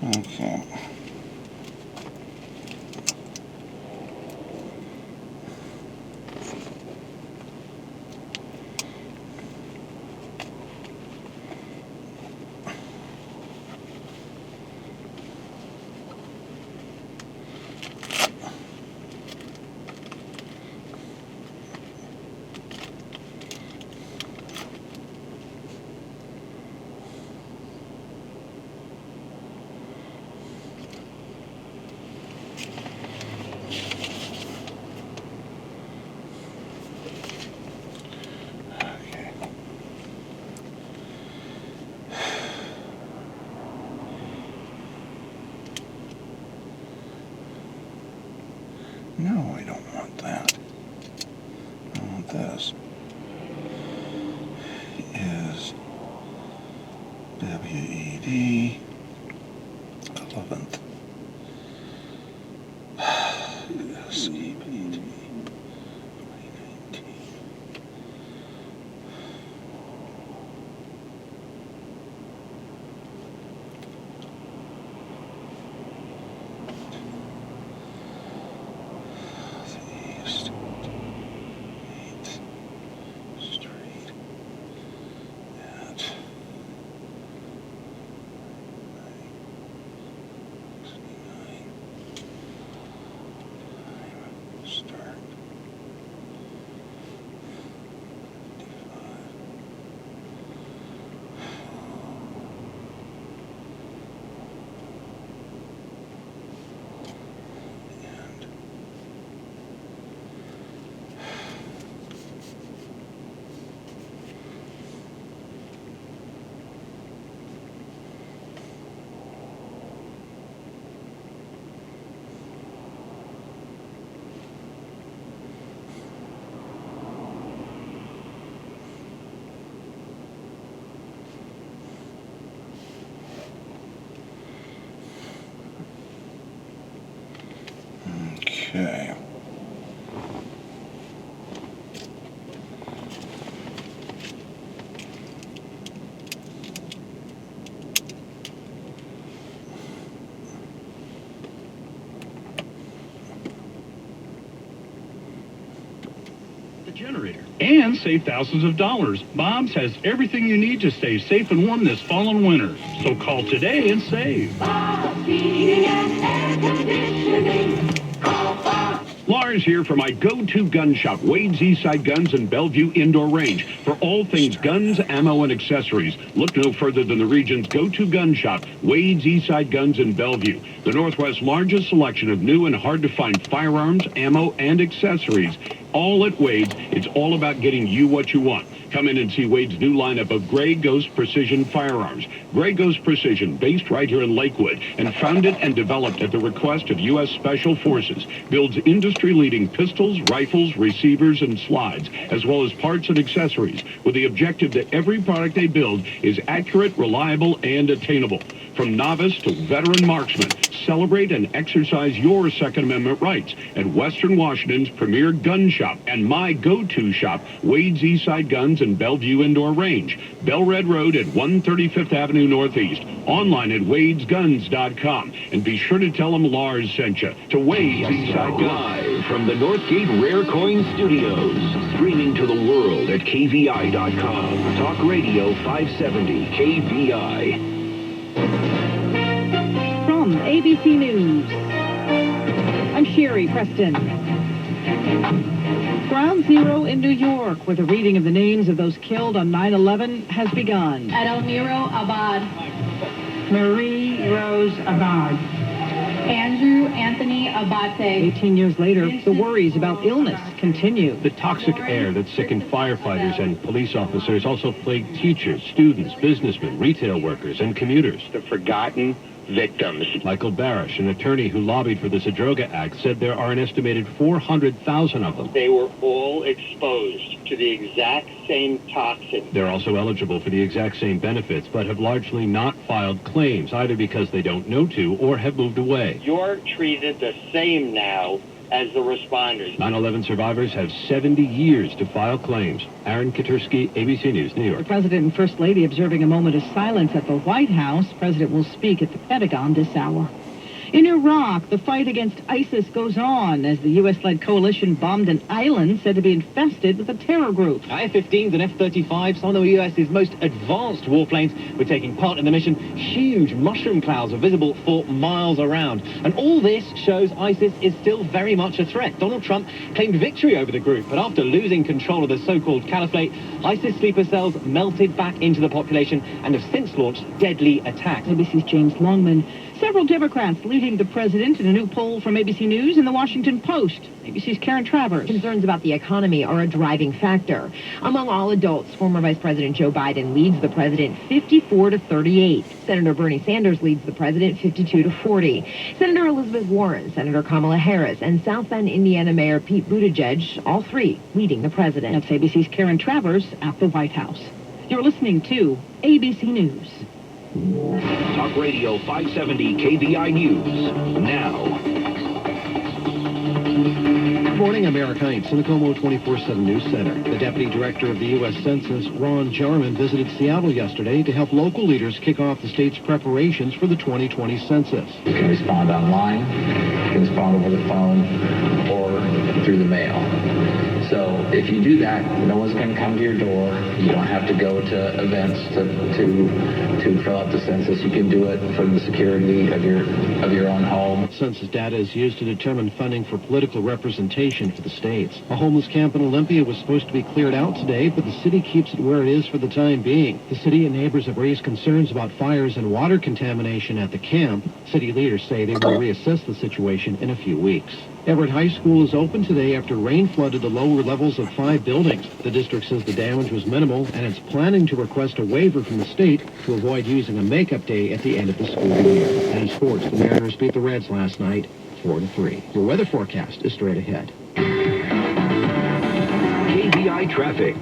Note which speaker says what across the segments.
Speaker 1: Okay. No, I don't want that. I want this. Is WED 11th. CPT 2019. East 8th Street at 69. Time start 55. And okay.
Speaker 2: The generator and save thousands of dollars. Bob's has everything you need to stay safe and warm this fall and winter. So call today and save.
Speaker 3: Bob's Heating and Air Conditioning. Call Bob.
Speaker 2: Lars here for my go-to gun shop, Wade's Eastside Guns and Bellevue Indoor Range. For all things guns, ammo, and accessories, look no further than the region's go-to gun shop, Wade's Eastside Guns and Bellevue. The Northwest's largest selection of new and hard-to-find firearms, ammo, and accessories. All at Wade's, it's all about getting you what you want. Come in and see Wade's new lineup of Grey Ghost Precision firearms. Grey Ghost Precision, based right here in Lakewood, and founded and developed at the request of U.S. Special Forces, builds industry-leading pistols, rifles, receivers, and slides, as well as parts and accessories, with the objective that every product they build is accurate, reliable, and attainable. From novice to veteran marksman, celebrate and exercise your Second Amendment rights at Western Washington's premier gun shop and my go-to shop, Wade's Eastside Guns and Bellevue Indoor Range, Bellred Road at 135th Avenue Northeast. Online at wadesguns.com. And be sure to tell them Lars sent you to Wade's Eastside Guns.
Speaker 4: Live from the Northgate Rare Coin Studios. Streaming to the world at KVI.com. Talk Radio 570 KVI.
Speaker 5: From ABC News, I'm Sherry Preston. Ground Zero in New York, where the reading of the names of those killed on 9/11 has begun.
Speaker 6: Edelmiro Abad,
Speaker 5: Marie Rose Abad.
Speaker 6: Andrew Anthony Abate.
Speaker 5: 18 years later, the worries about illness continue.
Speaker 7: The toxic air that sickened firefighters and police officers also plagued teachers, students, businessmen, retail workers, and commuters.
Speaker 8: The forgotten victims.
Speaker 7: Michael Barish, an attorney who lobbied for the Zadroga Act, said there are an estimated 400,000 of them.
Speaker 8: They were all exposed to the exact same toxin.
Speaker 7: They're also eligible for the exact same benefits, but have largely not filed claims, either because they don't know to or have moved away.
Speaker 8: You're treated the same now as the responders.
Speaker 7: 9/11 survivors have 70 years to file claims. Aaron Katursky, ABC News, New
Speaker 5: The
Speaker 7: York.
Speaker 5: President and First Lady observing a moment of silence at the White House. The President will speak at the Pentagon this hour. In Iraq, the fight against ISIS goes on as the U.S.-led coalition bombed an island said to be infested with a terror group.
Speaker 9: F-15s and F-35s, some of the U.S.'s most advanced warplanes, were taking part in the mission. Huge mushroom clouds are visible for miles around. And all this shows ISIS is still very much a threat. Donald Trump claimed victory over the group, but after losing control of the so-called caliphate, ISIS sleeper cells melted back into the population and have since launched deadly attacks.
Speaker 5: ABC's James Longman. Several Democrats leading the president in a new poll from ABC News and The Washington Post. ABC's Karen Travers.
Speaker 10: Concerns about the economy are a driving factor. Among all adults, former Vice President Joe Biden leads the president 54-38. Senator Bernie Sanders leads the president 52-40. Senator Elizabeth Warren, Senator Kamala Harris, and South Bend, Indiana Mayor Pete Buttigieg, all three leading the president.
Speaker 5: That's ABC's Karen Travers at the White House. You're listening to ABC News.
Speaker 4: Talk Radio 570 KVI News. Now.
Speaker 11: Good morning, I'm Eric Heinz in the Como 24/7 News Center. The Deputy Director of the U.S. Census, Ron Jarman, visited Seattle yesterday to help local leaders kick off the state's preparations for the 2020 census.
Speaker 12: You can respond online, you can respond over the phone, or through the mail. So if you do that, no one's going to come to your door. You don't have to go to events to fill out the census. You can do it from the security of your own home.
Speaker 11: Census data is used to determine funding for political representation for the states. A homeless camp in Olympia was supposed to be cleared out today, but the city keeps it where it is for the time being. The city and neighbors have raised concerns about fires and water contamination at the camp. City leaders say they will reassess the situation in a few weeks. Everett High School is open today after rain flooded the lower levels of 5 buildings. The district says the damage was minimal, and it's planning to request a waiver from the state to avoid using a makeup day at the end of the school year. And in sports, the Mariners beat the Reds last night 4-3. Your weather forecast is straight ahead.
Speaker 4: KVI Traffic.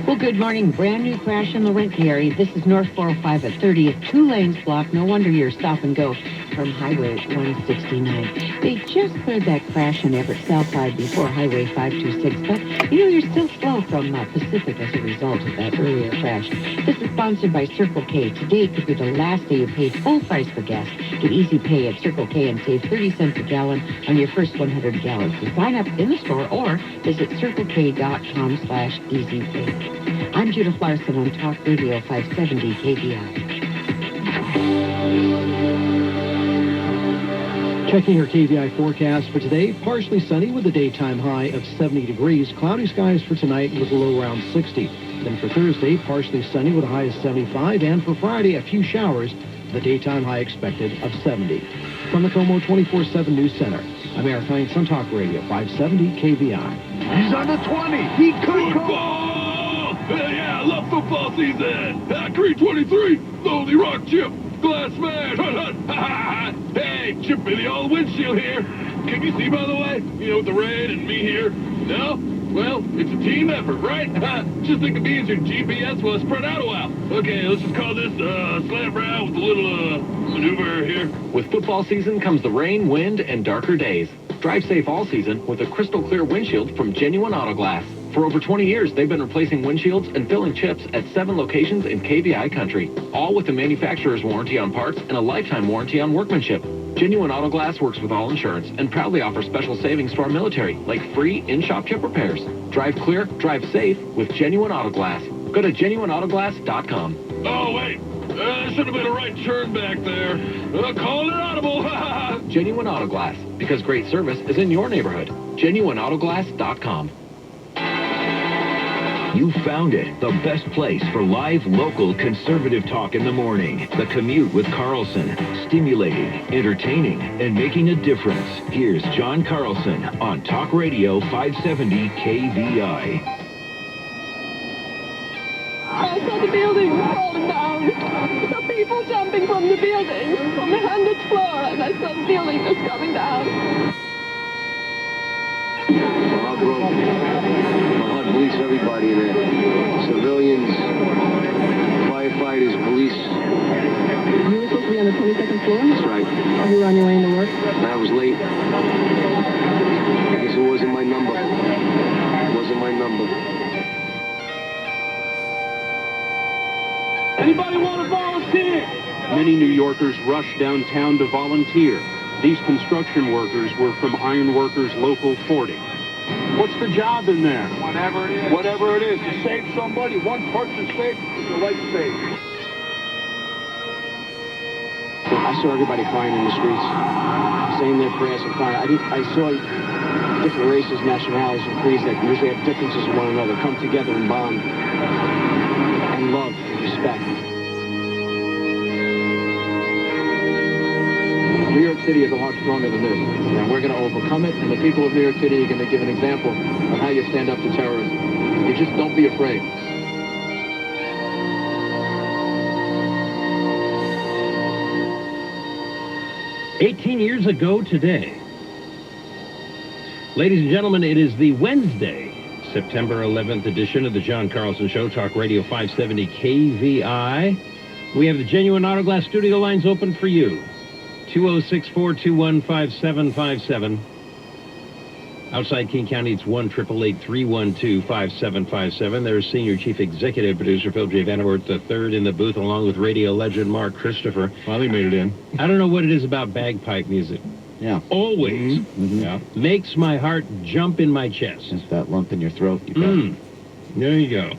Speaker 13: Well, good morning. Brand new crash in Laurenti area. This is North 405 at 30th. 2 lanes blocked. No wonder you're stop and go from Highway 169. They just cleared that crash on Everett South Side before Highway 526. But, you're still slow from Pacific as a result of that earlier crash. This is sponsored by Circle K. Today could be the last day you pay full price for gas. Get easy pay at Circle K and save 30 cents a gallon on your first 100 gallons. So sign up in the store or visit circlek.com/easypay. I'm Judith Larson on Talk Radio 570 KVI.
Speaker 11: Checking your KVI forecast for today, partially sunny with a daytime high of 70 degrees. Cloudy skies for tonight with a low around 60. Then for Thursday, partially sunny with a high of 75. And for Friday, a few showers, the daytime high expected of 70. From the Como 24/7 News Center, I'm Eric Heinz on Talk Radio 570 KVI.
Speaker 14: He's on the 20. He could go. Yeah, I love football season. Creed 23, Lonely Rock Chip, Glass Smash. Hey, Chip in the old windshield here. Can you see, by the way? With the rain and me here. No? Well, it's a team effort, right? Just think of me as your GPS while I spread out a while. Okay, let's just call this slam round with a little maneuver here.
Speaker 9: With football season comes the rain, wind, and darker days. Drive safe all season with a crystal clear windshield from Genuine Auto Glass. For over 20 years, they've been replacing windshields and filling chips at 7 locations in KVI country, all with a manufacturer's warranty on parts and a lifetime warranty on workmanship. Genuine Auto Glass works with all insurance and proudly offers special savings to our military, like free in-shop chip repairs. Drive clear, drive safe with Genuine Auto Glass. Go to genuineautoglass.com.
Speaker 14: Oh, wait. There should have been a right turn back there. Call it audible.
Speaker 9: Genuine Auto Glass, because great service is in your neighborhood. genuineautoglass.com.
Speaker 4: You found it, the best place for live, local, conservative talk in the morning. The Commute with Carlson. Stimulating, entertaining, and making a difference. Here's John Carlson on Talk Radio 570 KVI.
Speaker 15: I saw the building falling down. I saw people jumping from the building, from the 100th floor, and I saw the building just coming down.
Speaker 16: Police, everybody in there. Civilians, firefighters, police.
Speaker 15: You were supposed to be on the 22nd floor?
Speaker 16: That's right.
Speaker 15: You were on your way into work?
Speaker 16: I was late. it wasn't my number. It wasn't my number.
Speaker 14: Anybody want to volunteer?
Speaker 17: Many New Yorkers rushed downtown to volunteer. These construction workers were from Iron Workers Local 40.
Speaker 14: What's the job in there? Whatever it is. Whatever it is. To save somebody, one person saved, the life saved.
Speaker 18: I saw everybody crying in the streets, saying their prayers and crying. I saw different races, nationalities, and creeds that usually have differences in one another come together and bond and love and respect.
Speaker 9: New York City is a lot stronger than this, and we're going to overcome it, and the people of New York City are going to give an example of how you stand up to terrorism. You just don't be afraid.
Speaker 7: "18 years ago today." Ladies and gentlemen, it is the Wednesday, September 11th edition of the John Carlson Show, Talk Radio 570 KVI. We have the Genuine Auto Glass studio lines open for you. 206-421-5757. Outside King County, it's 1-888-312-5757. There's Senior Chief Executive Producer Phil J. Vanderwert III in the booth, along with radio legend Mark Christopher.
Speaker 1: Finally made it in.
Speaker 7: I don't know what it is about bagpipe music.
Speaker 19: Yeah.
Speaker 7: Always makes my heart jump in my chest.
Speaker 19: Just that lump in your throat. You bet.
Speaker 7: There you go.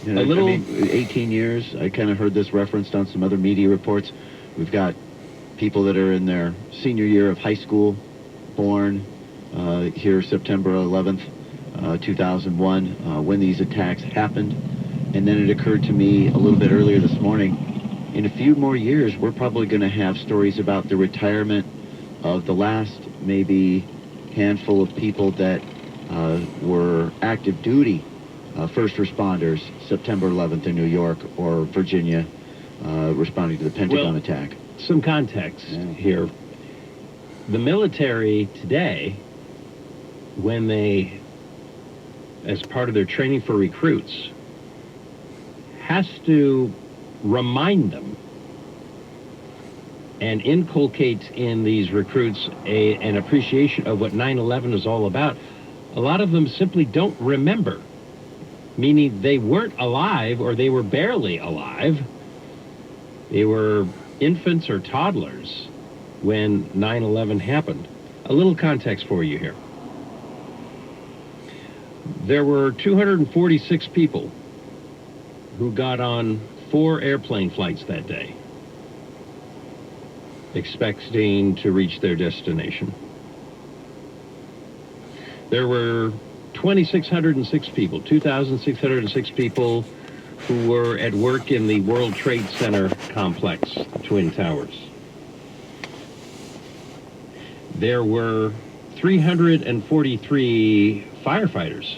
Speaker 19: Yeah,
Speaker 7: A little...
Speaker 19: I mean, 18 years, I kind of heard this referenced on some other media reports. We've got people that are in their senior year of high school, born here September 11th, 2001, when these attacks happened. And then it occurred to me a little bit earlier this morning, in a few more years, we're probably going to have stories about the retirement of the last maybe handful of people that were active duty first responders, September 11th in New York or Virginia, responding to the Pentagon attack.
Speaker 7: Some context here. The military today, when they, as part of their training for recruits, has to remind them and inculcate in these recruits an appreciation of what 9/11 is all about. A lot of them simply don't remember, meaning they weren't alive or they were barely alive. They were infants or toddlers when 9/11 happened. A little context for you here. There were 246 people who got on 4 airplane flights that day, expecting to reach their destination. There were 2,606 people, 2,606 people who were at work in the World Trade Center complex, Twin Towers. There were 343 firefighters,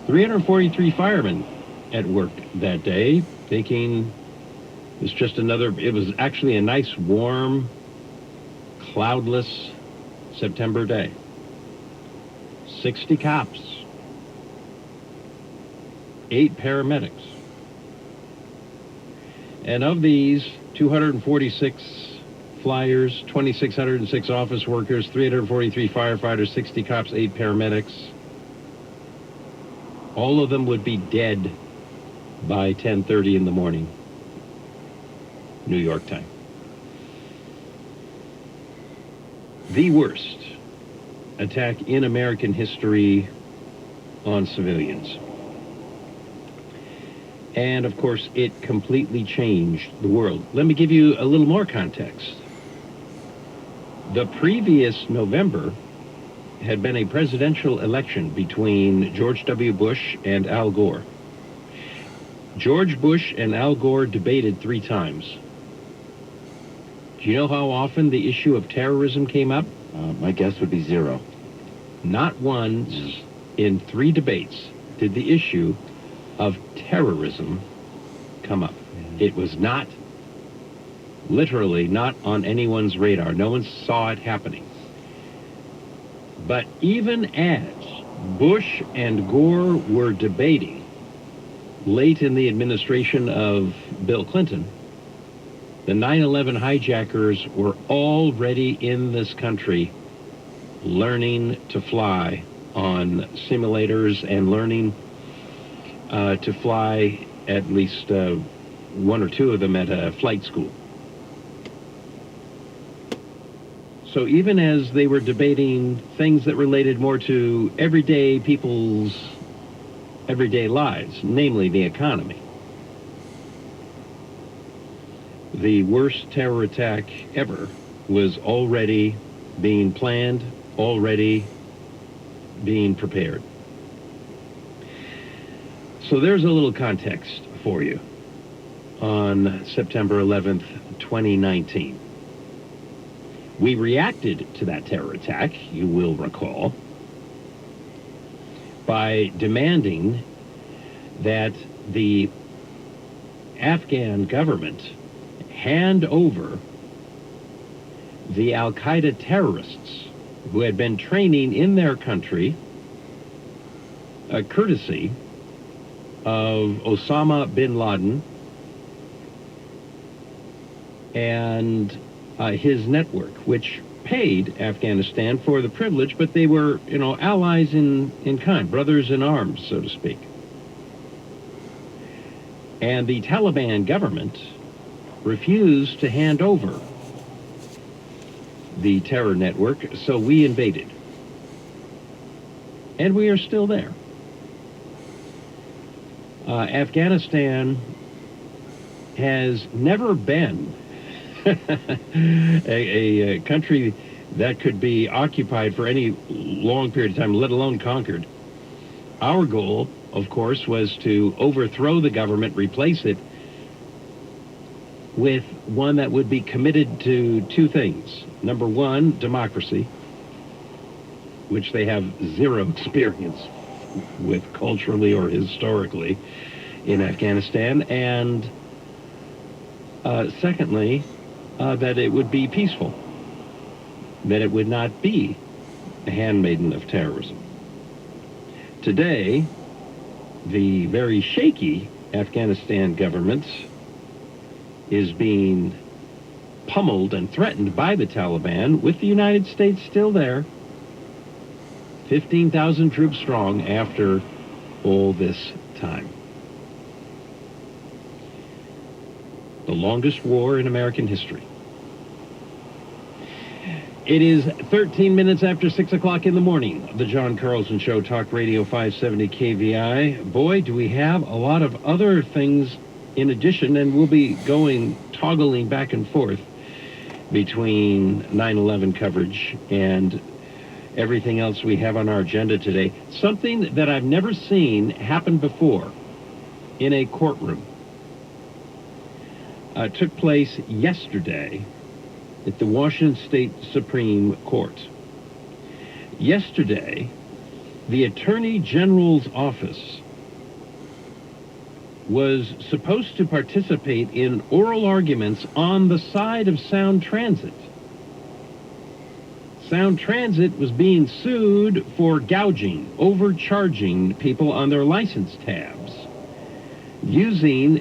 Speaker 7: 343 firemen at work that day, thinking it was just another, it was actually a nice, warm, cloudless September day. 60 cops, 8 paramedics. And of these 246 flyers, 2,606 office workers, 343 firefighters, 60 cops, 8 paramedics, all of them would be dead by 10:30 in the morning, New York time. The worst attack in American history on civilians. And, of course, it completely changed the world. Let me give you a little more context. The previous November had been a presidential election between George W. Bush and Al Gore. George Bush and Al Gore debated 3 times. Do you know how often the issue of terrorism came up?
Speaker 19: My guess would be 0.
Speaker 7: Not once in 3 debates did the issue of terrorism come up. It was not, literally not on anyone's radar. No one saw it happening. But even as Bush and Gore were debating late in the administration of Bill Clinton, the 9/11 hijackers were already in this country learning to fly on simulators and learning to fly at least one or two of them at a flight school. So even as they were debating things that related more to everyday people's everyday lives, namely the economy, the worst terror attack ever was already being planned, already being prepared. So there's a little context for you on September 11th, 2019. We reacted to that terror attack, you will recall, by demanding that the Afghan government hand over the Al-Qaeda terrorists who had been training in their country, courtesy of Osama bin Laden and his network, which paid Afghanistan for the privilege, but they were, allies in kind, brothers in arms, so to speak. And the Taliban government refused to hand over the terror network, so we invaded. And we are still there. Afghanistan has never been a country that could be occupied for any long period of time, let alone conquered. Our goal, of course, was to overthrow the government, replace it with one that would be committed to two things. Number one, democracy, which they have zero experience with culturally or historically in Afghanistan, and secondly, that it would be peaceful, that it would not be a handmaiden of terrorism. Today, the very shaky Afghanistan government is being pummeled and threatened by the Taliban, with the United States still there, 15,000 troops strong after all this time. The longest war in American history. It is 13 minutes after 6 o'clock in the morning. The John Carlson Show, Talk Radio 570 KVI. Boy, do we have a lot of other things in addition, and we'll be toggling back and forth between 9/11 coverage and everything else we have on our agenda today. Something that I've never seen happen before in a courtroom took place yesterday at the Washington State Supreme Court. Yesterday, the Attorney General's office was supposed to participate in oral arguments on the side of Sound Transit. Sound Transit was being sued for gouging, overcharging people on their license tabs, using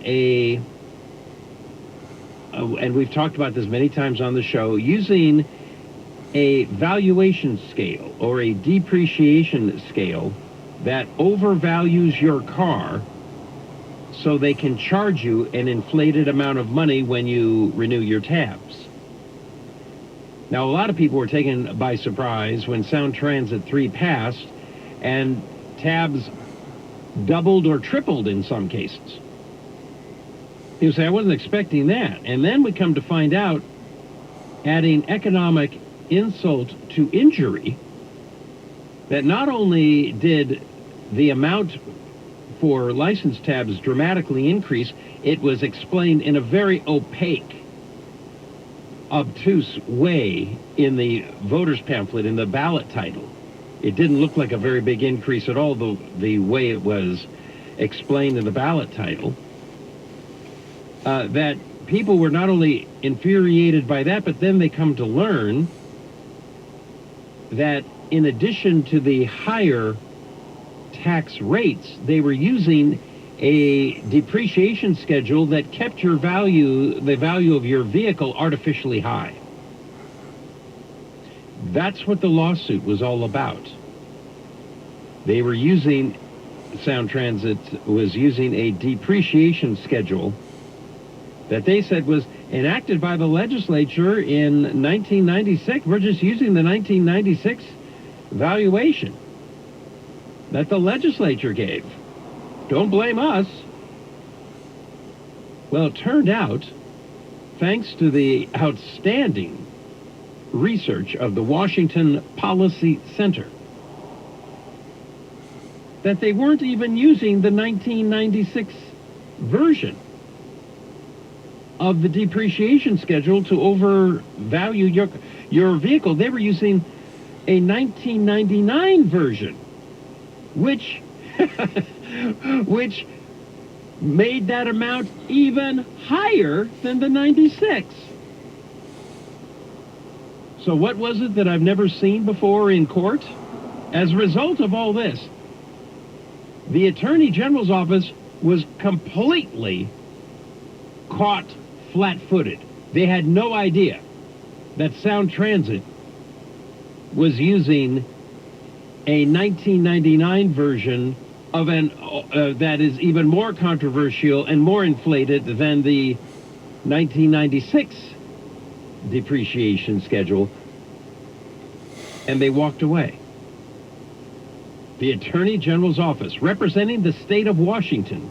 Speaker 7: and we've talked about this many times on the show, using a valuation scale or a depreciation scale that overvalues your car so they can charge you an inflated amount of money when you renew your tabs. Now, a lot of people were taken by surprise when Sound Transit 3 passed and tabs doubled or tripled in some cases. People say, I wasn't expecting that. And then we come to find out, adding economic insult to injury, that not only did the amount for license tabs dramatically increase, it was explained in a very opaque, obtuse way in the voter's pamphlet, in the ballot title. It didn't look like a very big increase at all, the way it was explained in the ballot title. That people were not only infuriated by that, but then they come to learn that in addition to the higher tax rates, they were using a depreciation schedule that kept the value of your vehicle artificially high. That's what the lawsuit was all about. They were using, Sound Transit was using a depreciation schedule that they said was enacted by the legislature in 1996. We're just using the 1996 valuation that the legislature gave. Don't blame us. Well, it turned out, thanks to the outstanding research of the Washington Policy Center, that they weren't even using the 1996 version of the depreciation schedule to overvalue your vehicle. They were using a 1999 version, which which made that amount even higher than the 96. So what was it that I've never seen before in court? As a result of all this, the Attorney General's office was completely caught flat-footed. They had no idea that Sound Transit was using a 1999 version of an that is even more controversial and more inflated than the 1996 depreciation schedule, and they walked away. The Attorney General's office, representing the state of Washington,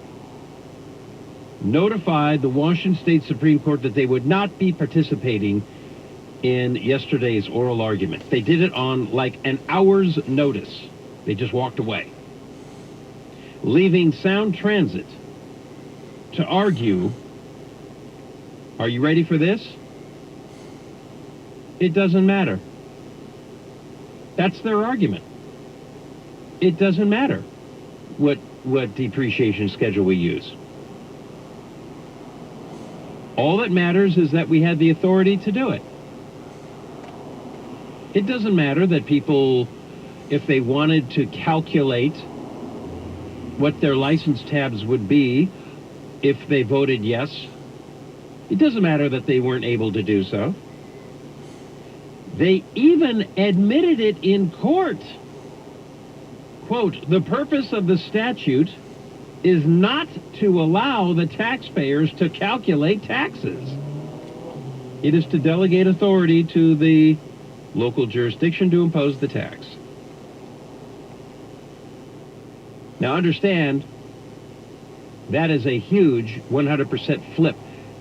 Speaker 7: notified the Washington State Supreme Court that they would not be participating in yesterday's oral argument. They did it on like an hour's notice. They just walked away, leaving Sound Transit to argue. Are you ready for this? It doesn't matter. That's their argument. It doesn't matter what depreciation schedule we use. All that matters is that we had the authority to do it. It doesn't matter that people, if they wanted to calculate what their license tabs would be if they voted yes, it doesn't matter that they weren't able to do so. They even admitted it in court. Quote, the purpose of the statute is not to allow the taxpayers to calculate taxes. It is to delegate authority to the local jurisdiction to impose the tax. Now understand, that is a huge 100% flip.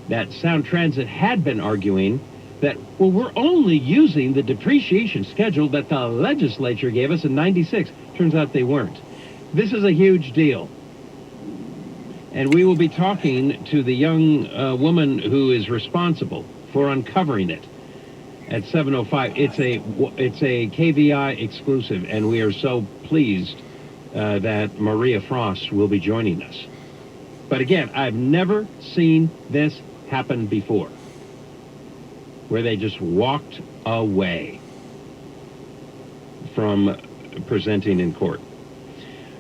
Speaker 7: That Sound Transit had been arguing that, well, we're only using the depreciation schedule that the legislature gave us in 96. Turns out they weren't. This is a huge deal. And we will be talking to the young woman who is responsible for uncovering it at 7:05. It's a KVI exclusive, and we are so pleased that Maria Frost will be joining us. But again, I've never seen this happen before, where they just walked away from presenting in court.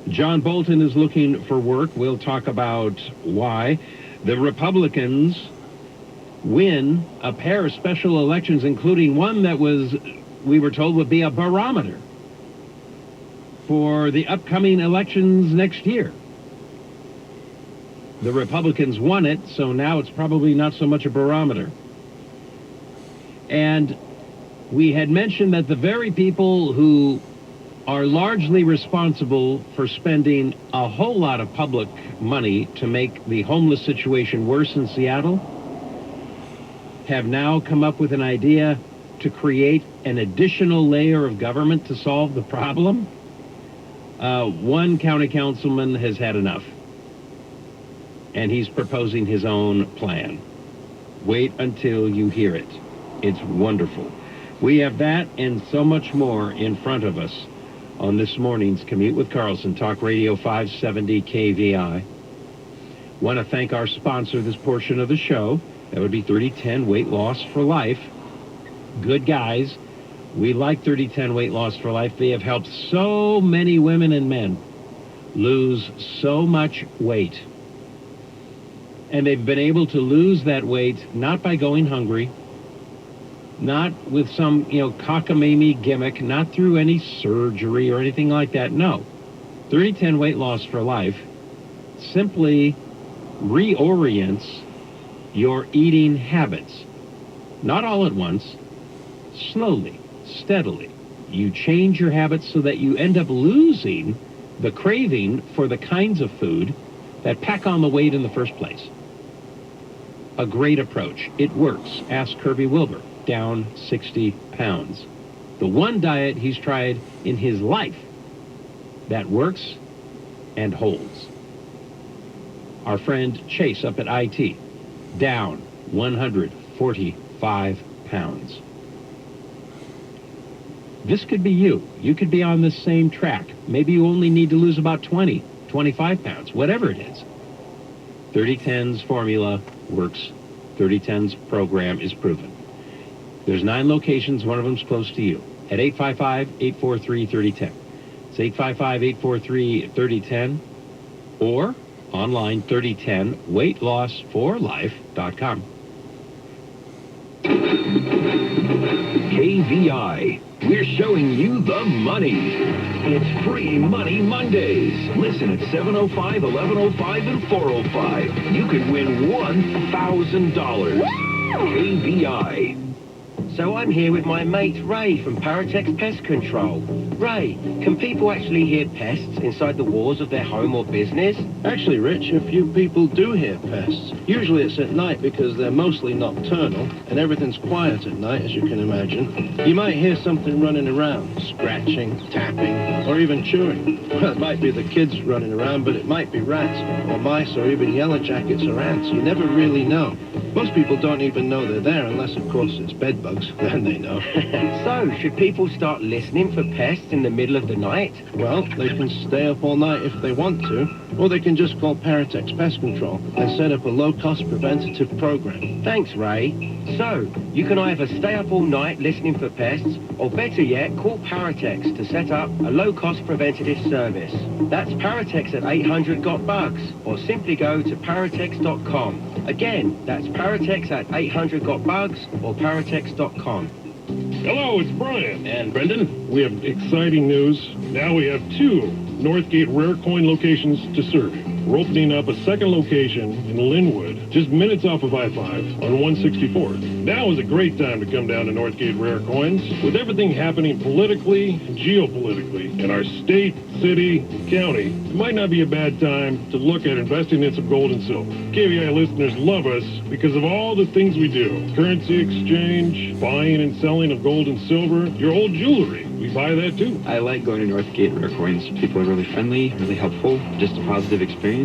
Speaker 7: John Bolton is looking for work. We'll talk about why. The Republicans win a pair of special elections, including one that we were told would be a barometer for the upcoming elections next year. The Republicans won it, so now it's probably not so much a barometer. And we had mentioned that the very people who are largely responsible for spending a whole lot of public money to make the homeless situation worse in Seattle have now come up with an idea to create an additional layer of government to solve the problem. One county councilman has had enough, and he's proposing his own plan. Wait until you hear it. It's wonderful. We have that and so much more in front of us on this morning's Commute with Carlson, Talk Radio 570 KVI. Want to thank our sponsor this portion of the show. That would be 3010 Weight Loss for Life. Good guys. We like 3010 Weight Loss for Life. They have helped so many women and men lose so much weight. And they've been able to lose that weight not by going hungry, not with some, cockamamie gimmick, not through any surgery or anything like that. No. 3010 Weight Loss for Life simply reorients your eating habits. Not all at once, slowly, steadily. You change your habits so that you end up losing the craving for the kinds of food that pack on the weight in the first place. A great approach. It works. Ask Kirby Wilbur. Down 60 pounds. The one diet he's tried in his life that works and holds. Our friend Chase up at IT. Down 145 pounds. This could be you. You could be on this same track. Maybe you only need to lose about 20, 25 pounds, whatever it is. 3010's formula works. 3010's program is proven. There's 9 locations. One of them's close to you. At 855-843-3010. It's 855-843-3010. Or online, 3010weightlossforlife.com.
Speaker 4: KVI. We're showing you the money. It's Free Money Mondays. Listen at 7:05, 11:05, and 4:05. You could win $1,000. KVI.
Speaker 20: So I'm here with my mate Ray from Paratex Pest Control. Ray, can people actually hear pests inside the walls of their home or business?
Speaker 11: Actually, Rich, a few people do hear pests. Usually it's at night because they're mostly nocturnal, and everything's quiet at night, as you can imagine. You might hear something running around, scratching, tapping, or even chewing. Well, it might be the kids running around, but it might be rats, or mice, or even yellow jackets or ants. You never really know. Most people don't even know they're there unless, of course, it's bed bugs. Then they know.
Speaker 20: So, should people start listening for pests in the middle of the night?
Speaker 11: Well, they can stay up all night if they want to, or they can just call Paratex Pest Control and set up a low-cost preventative program.
Speaker 20: Thanks, Ray. So, you can either stay up all night listening for pests, or better yet, call Paratex to set up a low-cost preventative service. That's Paratex at 800-GOT-BUGS, or simply go to paratex.com. Again, that's Paratex at 800-GOT-BUGS or paratex.com.
Speaker 21: Hello, it's Brian. And Brendan. We have exciting news. Now we have 2 Northgate Rare Coin locations to serve you. We're opening up a second location in Linwood, just minutes off of I-5 on 164th. Now is a great time to come down to Northgate Rare Coins. With everything happening politically and geopolitically in our state, city, county, it might not be a bad time to look at investing in some gold and silver. KVI listeners love us because of all the things we do. Currency exchange, buying and selling of gold and silver, your old jewelry. We buy that too.
Speaker 22: I like going to Northgate Rare Coins. People are really friendly, really helpful, just a positive experience.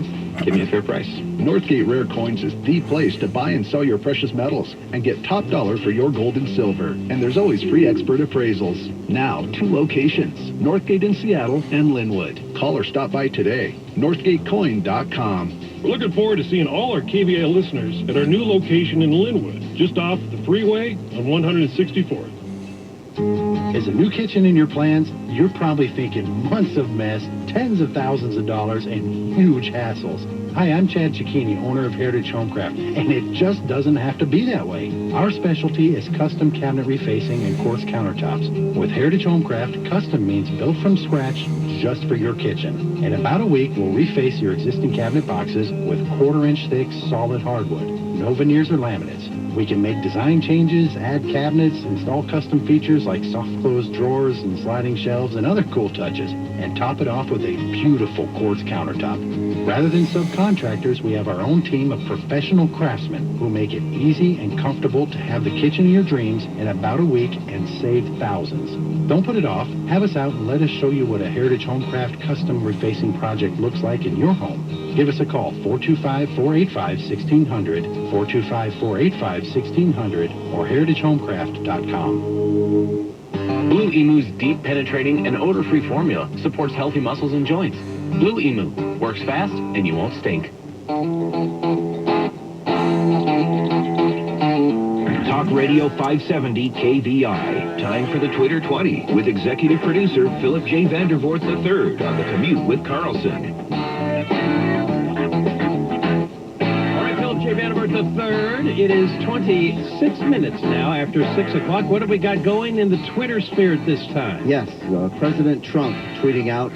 Speaker 22: Give me a fair price.
Speaker 23: Northgate Rare Coins is the place to buy and sell your precious metals and get top dollar for your gold and silver. And there's always free expert appraisals. Now, 2 locations, Northgate in Seattle and Linwood. Call or stop by today. NorthgateCoin.com.
Speaker 21: We're looking forward to seeing all our KVI listeners at our new location in Linwood, just off the freeway on 164th.
Speaker 11: Is a new kitchen in your plans? You're probably thinking months of mess, tens of thousands of dollars, and huge hassles. Hi, I'm Chad Cicchini, owner of Heritage Homecraft, and it just doesn't have to be that way. Our specialty is custom cabinet refacing and quartz countertops. With Heritage Homecraft, custom means built from scratch just for your kitchen. In about a week, we'll reface your existing cabinet boxes with 1/4-inch thick solid hardwood. No veneers or laminates. We can make design changes, add cabinets, install custom features like soft close drawers and sliding shelves and other cool touches, and top it off with a beautiful quartz countertop. Rather than subcontractors, we have our own team of professional craftsmen who make it easy and comfortable to have the kitchen of your dreams in about a week and save thousands. Don't put it off. Have us out and let us show you what a Heritage Homecraft custom refacing project looks like in your home. Give us a call, 425-485-1600, 425-485-1600, or heritagehomecraft.com.
Speaker 9: Blue Emu's deep penetrating and odor-free formula supports healthy muscles and joints. Blue Emu works fast and you won't stink.
Speaker 4: Talk Radio 570 KVI. Time for the Twitter 20 with executive producer Philip J. Vandervoort III on The Commute with Carlson.
Speaker 7: All right, Philip J. Vandervoort III it is 26 minutes now after 6 o'clock. What have we got going in the Twitter spirit this time?
Speaker 19: Yes, President Trump tweeting out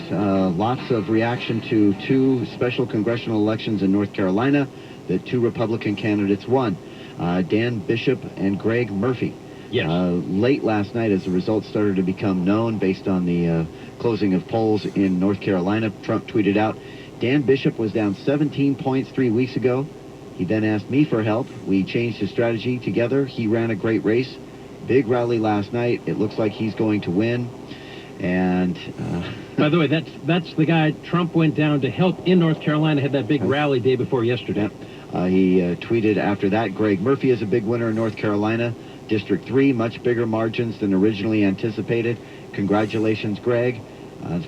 Speaker 19: lots of reaction to two special congressional elections in North Carolina that two Republican candidates won, Dan Bishop and Greg Murphy.
Speaker 7: Yes.
Speaker 19: Late last night, as the results started to become known based on the closing of polls in North Carolina, Trump tweeted out, Dan Bishop was down 17 points 3 weeks ago. He then asked me for help. We changed his strategy together. He ran a great race. Big rally last night. It looks like he's going to win. And
Speaker 7: by the way, that's the guy Trump went down to help in North Carolina, had that big rally day before yesterday.
Speaker 19: He tweeted after that, Greg Murphy is a big winner in North Carolina. District 3, much bigger margins than originally anticipated. Congratulations, Greg.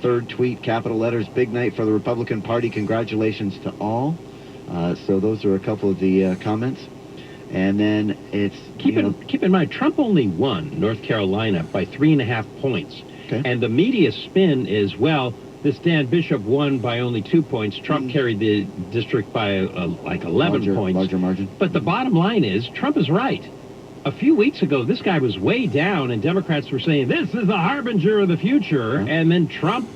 Speaker 19: Third tweet, capital letters, big night for the Republican Party. Congratulations to all. So those are a couple of the comments. And then it's...
Speaker 7: Keep in mind, Trump only won North Carolina by 3.5 points.
Speaker 19: Okay.
Speaker 7: And the media spin is, well, this Dan Bishop won by only 2 points. Trump carried the district by like 11 points.
Speaker 19: Larger margin.
Speaker 7: But the bottom line is, Trump is right. A few weeks ago, this guy was way down, and Democrats were saying, this is the harbinger of the future. And then Trump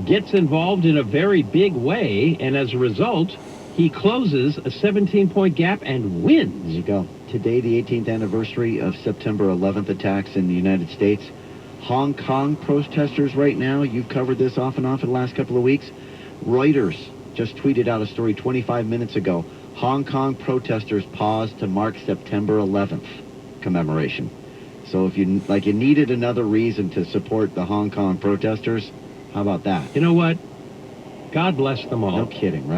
Speaker 7: gets involved in a very big way, and as a result, he closes a 17-point gap and wins.
Speaker 19: There you go. Today, the 18th anniversary of September 11th attacks in the United States. Hong Kong protesters right now, you've covered this off and on for the last couple of weeks. Reuters just tweeted out a story 25 minutes ago. Hong Kong protesters paused to mark September 11th commemoration. So if you needed another reason to support the Hong Kong protesters, how about that?
Speaker 7: You know what? God bless them all.
Speaker 19: No kidding, right?